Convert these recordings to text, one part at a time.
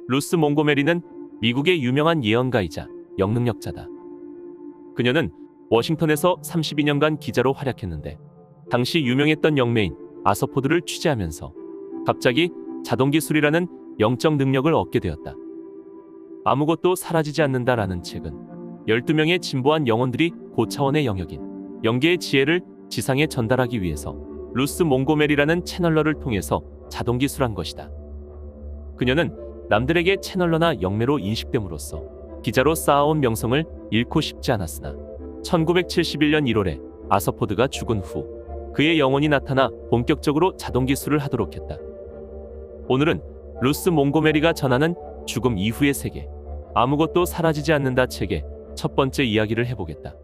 루스 몽고메리는 미국의 유명한 예언가이자 영능력자다. 그녀는 워싱턴에서 32년간 기자로 활약했는데 당시 유명했던 영매인 아서포드를 취재하면서 갑자기 자동기술이라는 영적 능력을 얻게 되었다. 아무것도 사라지지 않는다라는 책은 12명의 진보한 영혼들이 고차원의 영역인 영계의 지혜를 지상에 전달하기 위해서 루스 몽고메리라는 채널러를 통해서 자동기술한 것이다. 그녀는 남들에게 채널러나 영매로 인식됨으로써 기자로 쌓아온 명성을 잃고 싶지 않았으나 1971년 1월에 아서포드가 죽은 후 그의 영혼이 나타나 본격적으로 자동기술을 하도록 했다. 오늘은 루스 몽고메리가 전하는 죽음 이후의 세계, 아무것도 사라지지 않는다 책의 첫 번째 이야기를 해보겠다.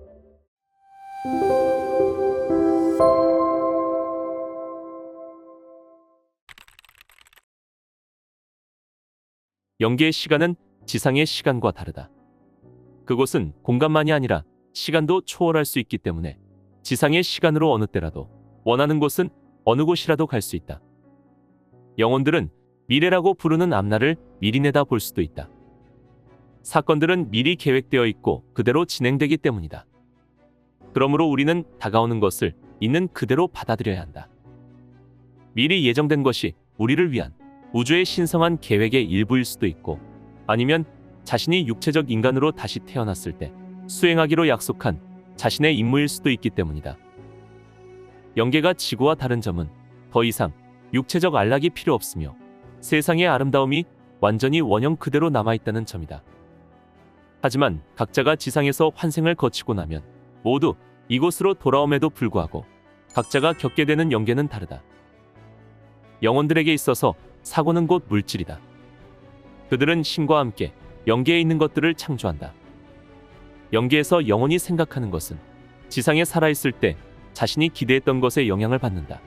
영계의 시간은 지상의 시간과 다르다. 그곳은 공간만이 아니라 시간도 초월할 수 있기 때문에 지상의 시간으로 어느 때라도 원하는 곳은 어느 곳이라도 갈 수 있다. 영혼들은 미래라고 부르는 앞날을 미리 내다 볼 수도 있다. 사건들은 미리 계획되어 있고 그대로 진행되기 때문이다. 그러므로 우리는 다가오는 것을 있는 그대로 받아들여야 한다. 미리 예정된 것이 우리를 위한 우주의 신성한 계획의 일부일 수도 있고 아니면 자신이 육체적 인간으로 다시 태어났을 때 수행하기로 약속한 자신의 임무일 수도 있기 때문이다. 영계가 지구와 다른 점은 더 이상 육체적 안락이 필요 없으며 세상의 아름다움이 완전히 원형 그대로 남아있다는 점이다. 하지만 각자가 지상에서 환생을 거치고 나면 모두 이곳으로 돌아옴에도 불구하고 각자가 겪게 되는 영계는 다르다. 영혼들에게 있어서 사고는 곧 물질이다. 그들은 신과 함께 영계에 있는 것들을 창조한다. 영계에서 영혼이 생각하는 것은 지상에 살아있을 때 자신이 기대했던 것에 영향을 받는다.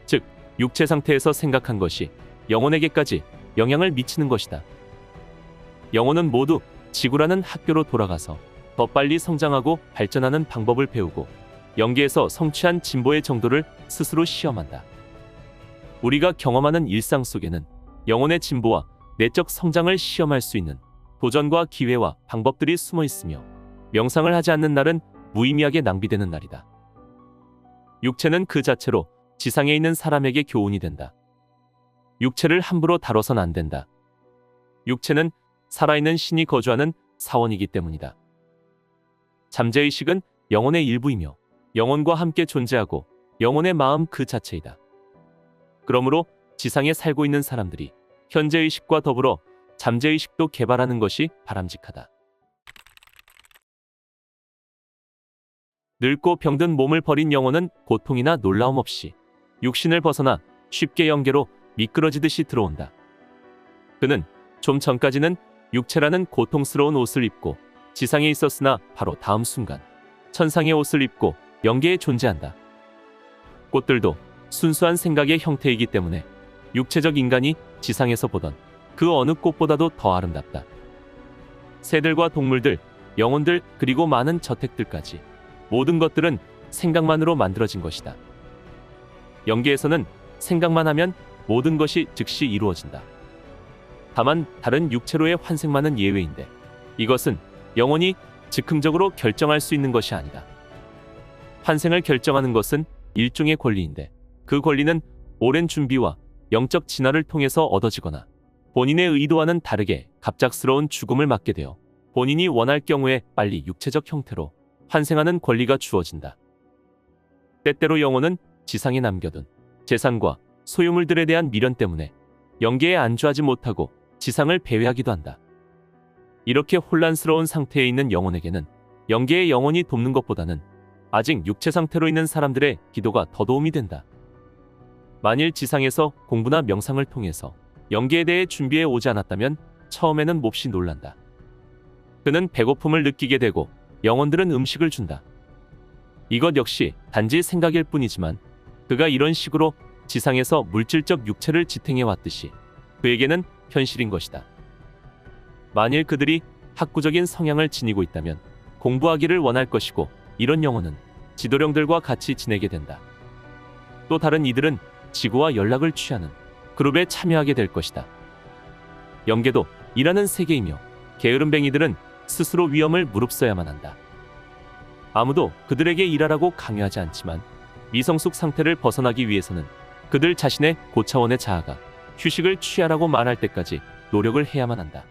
즉, 육체 상태에서 생각한 것이 영혼에게까지 영향을 미치는 것이다. 영혼은 모두 지구라는 학교로 돌아가서 더 빨리 성장하고 발전하는 방법을 배우고 영계에서 성취한 진보의 정도를 스스로 시험한다. 우리가 경험하는 일상 속에는 영혼의 진보와 내적 성장을 시험할 수 있는 도전과 기회와 방법들이 숨어 있으며 명상을 하지 않는 날은 무의미하게 낭비되는 날이다. 육체는 그 자체로 지상에 있는 사람에게 교훈이 된다. 육체를 함부로 다뤄선 안 된다. 육체는 살아있는 신이 거주하는 사원이기 때문이다. 잠재의식은 영혼의 일부이며 영혼과 함께 존재하고 영혼의 마음 그 자체이다. 그러므로 지상에 살고 있는 사람들이 현재의식과 더불어 잠재의식도 개발하는 것이 바람직하다. 늙고 병든 몸을 버린 영혼은 고통이나 놀라움 없이 육신을 벗어나 쉽게 영계로 미끄러지듯이 들어온다. 그는 좀 전까지는 육체라는 고통스러운 옷을 입고 지상에 있었으나 바로 다음 순간 천상의 옷을 입고 영계에 존재한다. 꽃들도 순수한 생각의 형태이기 때문에 육체적 인간이 지상에서 보던 그 어느 꽃보다도 더 아름답다. 새들과 동물들, 영혼들 그리고 많은 저택들까지 모든 것들은 생각만으로 만들어진 것이다. 영계에서는 생각만 하면 모든 것이 즉시 이루어진다. 다만 다른 육체로의 환생만은 예외인데 이것은 영혼이 즉흥적으로 결정할 수 있는 것이 아니다. 환생을 결정하는 것은 일종의 권리인데 그 권리는 오랜 준비와 영적 진화를 통해서 얻어지거나 본인의 의도와는 다르게 갑작스러운 죽음을 맞게 되어 본인이 원할 경우에 빨리 육체적 형태로 환생하는 권리가 주어진다. 때때로 영혼은 지상에 남겨둔 재산과 소유물들에 대한 미련 때문에 영계에 안주하지 못하고 지상을 배회하기도 한다. 이렇게 혼란스러운 상태에 있는 영혼에게는 영계의 영혼이 돕는 것보다는 아직 육체 상태로 있는 사람들의 기도가 더 도움이 된다. 만일 지상에서 공부나 명상을 통해서 영계에 대해 준비해 오지 않았다면 처음에는 몹시 놀란다. 그는 배고픔을 느끼게 되고 영혼들은 음식을 준다. 이것 역시 단지 생각일 뿐이지만 그가 이런 식으로 지상에서 물질적 육체를 지탱해 왔듯이 그에게는 현실인 것이다. 만일 그들이 학구적인 성향을 지니고 있다면 공부하기를 원할 것이고 이런 영혼은 지도령들과 같이 지내게 된다. 또 다른 이들은 지구와 연락을 취하는 그룹에 참여하게 될 것이다. 영계도 일하는 세계이며 게으름뱅이들은 스스로 위험을 무릅써야만 한다. 아무도 그들에게 일하라고 강요하지 않지만 미성숙 상태를 벗어나기 위해서는 그들 자신의 고차원의 자아가 휴식을 취하라고 말할 때까지 노력을 해야만 한다.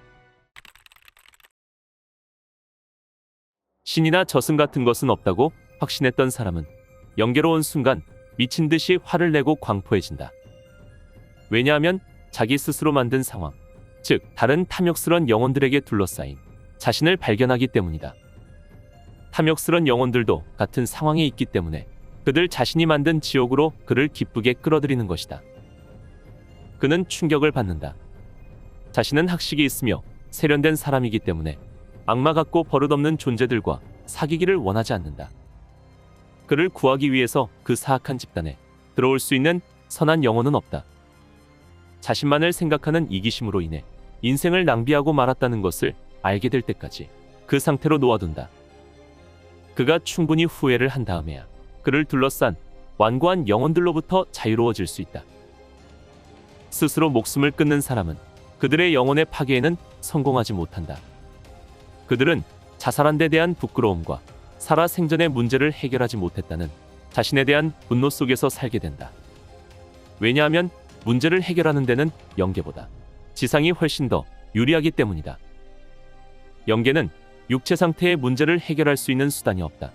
신이나 저승 같은 것은 없다고 확신했던 사람은 영계로 온 순간 미친 듯이 화를 내고 광포해진다. 왜냐하면 자기 스스로 만든 상황, 즉 다른 탐욕스런 영혼들에게 둘러싸인 자신을 발견하기 때문이다. 탐욕스런 영혼들도 같은 상황에 있기 때문에 그들 자신이 만든 지옥으로 그를 기쁘게 끌어들이는 것이다. 그는 충격을 받는다. 자신은 학식이 있으며 세련된 사람이기 때문에 악마 같고 버릇없는 존재들과 사귀기를 원하지 않는다. 그를 구하기 위해서 그 사악한 집단에 들어올 수 있는 선한 영혼은 없다. 자신만을 생각하는 이기심으로 인해 인생을 낭비하고 말았다는 것을 알게 될 때까지 그 상태로 놓아둔다. 그가 충분히 후회를 한 다음에야 그를 둘러싼 완고한 영혼들로부터 자유로워질 수 있다. 스스로 목숨을 끊는 사람은 그들의 영혼의 파괴에는 성공하지 못한다. 그들은 자살한 데 대한 부끄러움과 살아 생전의 문제를 해결하지 못했다는 자신에 대한 분노 속에서 살게 된다. 왜냐하면 문제를 해결하는 데는 영계보다 지상이 훨씬 더 유리하기 때문이다. 영계는 육체 상태의 문제를 해결할 수 있는 수단이 없다.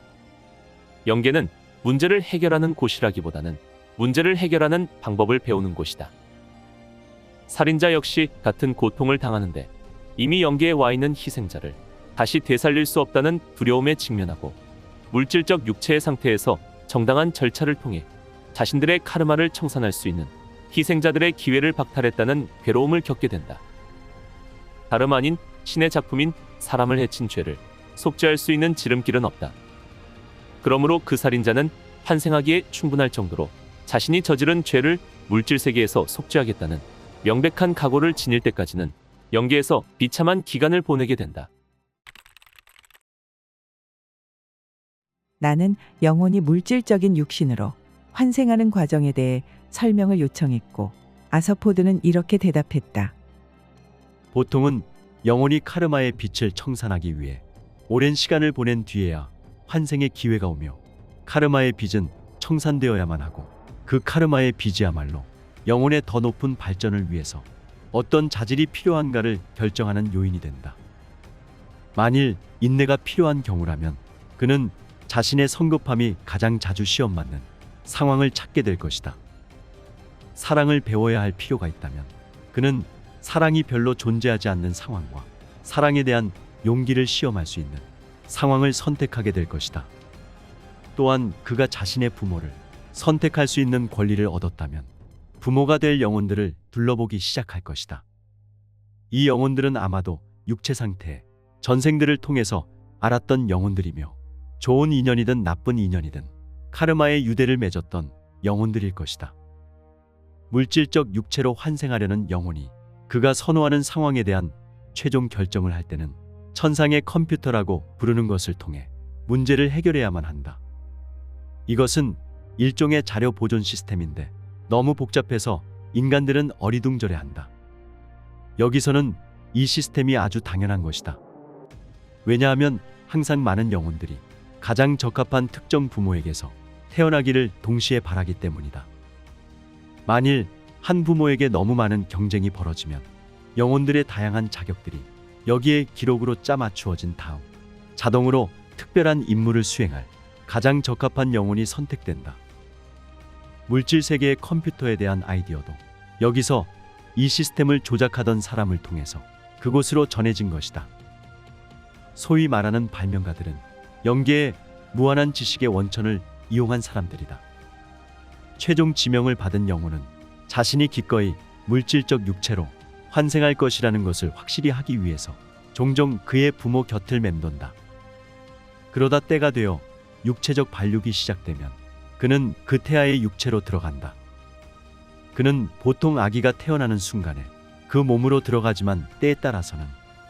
영계는 문제를 해결하는 곳이라기보다는 문제를 해결하는 방법을 배우는 곳이다. 살인자 역시 같은 고통을 당하는데 이미 영계에 와 있는 희생자를 다시 되살릴 수 없다는 두려움에 직면하고 물질적 육체의 상태에서 정당한 절차를 통해 자신들의 카르마를 청산할 수 있는 희생자들의 기회를 박탈했다는 괴로움을 겪게 된다. 다름 아닌 신의 작품인 사람을 해친 죄를 속죄할 수 있는 지름길은 없다. 그러므로 그 살인자는 환생하기에 충분할 정도로 자신이 저지른 죄를 물질 세계에서 속죄하겠다는 명백한 각오를 지닐 때까지는 영계에서 비참한 기간을 보내게 된다. 나는 영혼이 물질적인 육신으로 환생하는 과정에 대해 설명을 요청했고 아서포드는 이렇게 대답했다. 보통은 영혼이 카르마의 빛을 청산하기 위해 오랜 시간을 보낸 뒤에야 환생의 기회가 오며 카르마의 빚은 청산되어야만 하고 그 카르마의 빚이야말로 영혼의 더 높은 발전을 위해서 어떤 자질이 필요한가를 결정하는 요인이 된다. 만일 인내가 필요한 경우라면 그는 자신의 성급함이 가장 자주 시험 맞는 상황을 찾게 될 것이다. 사랑을 배워야 할 필요가 있다면 그는 사랑이 별로 존재하지 않는 상황과 사랑에 대한 용기를 시험할 수 있는 상황을 선택하게 될 것이다. 또한 그가 자신의 부모를 선택할 수 있는 권리를 얻었다면 부모가 될 영혼들을 둘러보기 시작할 것이다. 이 영혼들은 아마도 육체 상태의 전생들을 통해서 알았던 영혼들이며 좋은 인연이든 나쁜 인연이든 카르마의 유대를 맺었던 영혼들일 것이다. 물질적 육체로 환생하려는 영혼이 그가 선호하는 상황에 대한 최종 결정을 할 때는 천상의 컴퓨터라고 부르는 것을 통해 문제를 해결해야만 한다. 이것은 일종의 자료 보존 시스템인데 너무 복잡해서 인간들은 어리둥절해한다. 여기서는 이 시스템이 아주 당연한 것이다. 왜냐하면 항상 많은 영혼들이 가장 적합한 특정 부모에게서 태어나기를 동시에 바라기 때문이다. 만일 한 부모에게 너무 많은 경쟁이 벌어지면 영혼들의 다양한 자격들이 여기에 기록으로 짜맞추어진 다음 자동으로 특별한 임무를 수행할 가장 적합한 영혼이 선택된다. 물질 세계의 컴퓨터에 대한 아이디어도 여기서 이 시스템을 조작하던 사람을 통해서 그곳으로 전해진 것이다. 소위 말하는 발명가들은 영계의 무한한 지식의 원천을 이용한 사람들이다. 최종 지명을 받은 영혼은 자신이 기꺼이 물질적 육체로 환생할 것이라는 것을 확실히 하기 위해서 종종 그의 부모 곁을 맴돈다. 그러다 때가 되어 육체적 발육이 시작되면 그는 그 태아의 육체로 들어간다. 그는 보통 아기가 태어나는 순간에 그 몸으로 들어가지만 때에 따라서는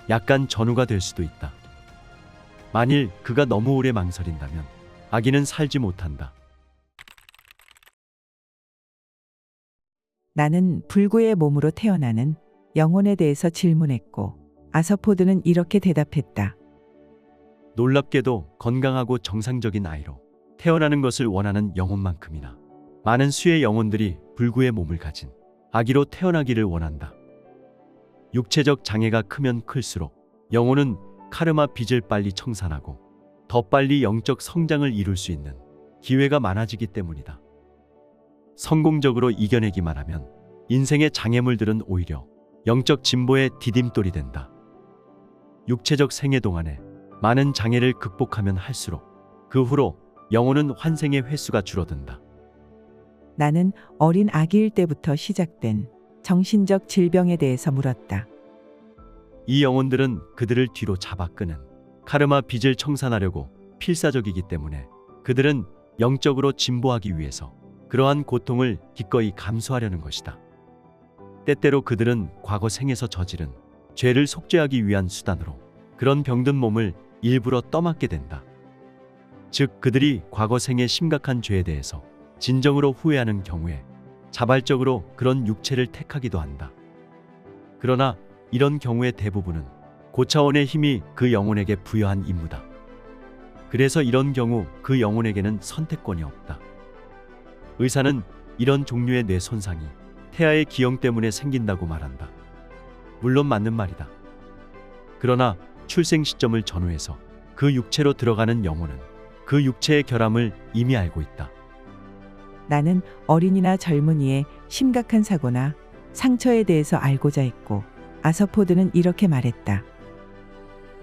약간 전후가 될 수도 있다. 만일 그가 너무 오래 망설인다면 아기는 살지 못한다. 나는 불구의 몸으로 태어나는 영혼에 대해서 질문했고 아서포드는 이렇게 대답했다. 놀랍게도 건강하고 정상적인 아이로 태어나는 것을 원하는 영혼만큼이나 많은 수의 영혼들이 불구의 몸을 가진 아기로 태어나기를 원한다. 육체적 장애가 크면 클수록 영혼은 카르마 빚을 빨리 청산하고 더 빨리 영적 성장을 이룰 수 있는 기회가 많아지기 때문이다. 성공적으로 이겨내기만 하면 인생의 장애물들은 오히려 영적 진보의 디딤돌이 된다. 육체적 생애 동안에 많은 장애를 극복하면 할수록 그 후로 영혼은 환생의 횟수가 줄어든다. 나는 어린 아기일 때부터 시작된 정신적 질병에 대해서 물었다. 이 영혼들은 그들을 뒤로 잡아 끄는 카르마 빚을 청산하려고 필사적이기 때문에 그들은 영적으로 진보하기 위해서 그러한 고통을 기꺼이 감수하려는 것이다. 때때로 그들은 과거 생에서 저지른 죄를 속죄하기 위한 수단으로 그런 병든 몸을 일부러 떠맡게 된다. 즉 그들이 과거 생의 심각한 죄에 대해서 진정으로 후회하는 경우에 자발적으로 그런 육체를 택하기도 한다. 그러나 이런 경우의 대부분은 고차원의 힘이 그 영혼에게 부여한 임무다. 그래서 이런 경우 그 영혼에게는 선택권이 없다. 의사는 이런 종류의 뇌 손상이 태아의 기형 때문에 생긴다고 말한다. 물론 맞는 말이다. 그러나 출생 시점을 전후해서 그 육체로 들어가는 영혼은 그 육체의 결함을 이미 알고 있다. 나는 어린이나 젊은이의 심각한 사고나 상처에 대해서 알고자 했고 아서포드는 이렇게 말했다.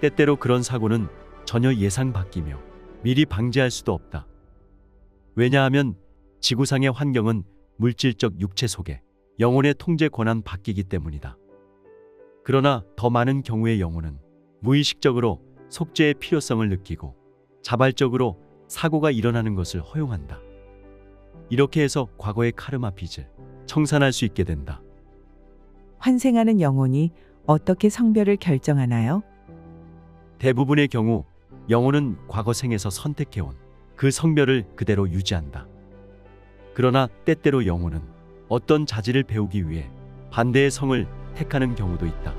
때때로 그런 사고는 전혀 예상 밖이며 미리 방지할 수도 없다. 왜냐하면 지구상의 환경은 물질적 육체 속에 영혼의 통제 권한 바뀌기 때문이다. 그러나 더 많은 경우의 영혼은 무의식적으로 속죄의 필요성을 느끼고 자발적으로 사고가 일어나는 것을 허용한다. 이렇게 해서 과거의 카르마 빚을 청산할 수 있게 된다. 환생하는 영혼이 어떻게 성별을 결정하나요? 대부분의 경우 영혼은 과거 생에서 선택해온 그 성별을 그대로 유지한다. 그러나 때때로 영혼은 어떤 자질을 배우기 위해 반대의 성을 택하는 경우도 있다.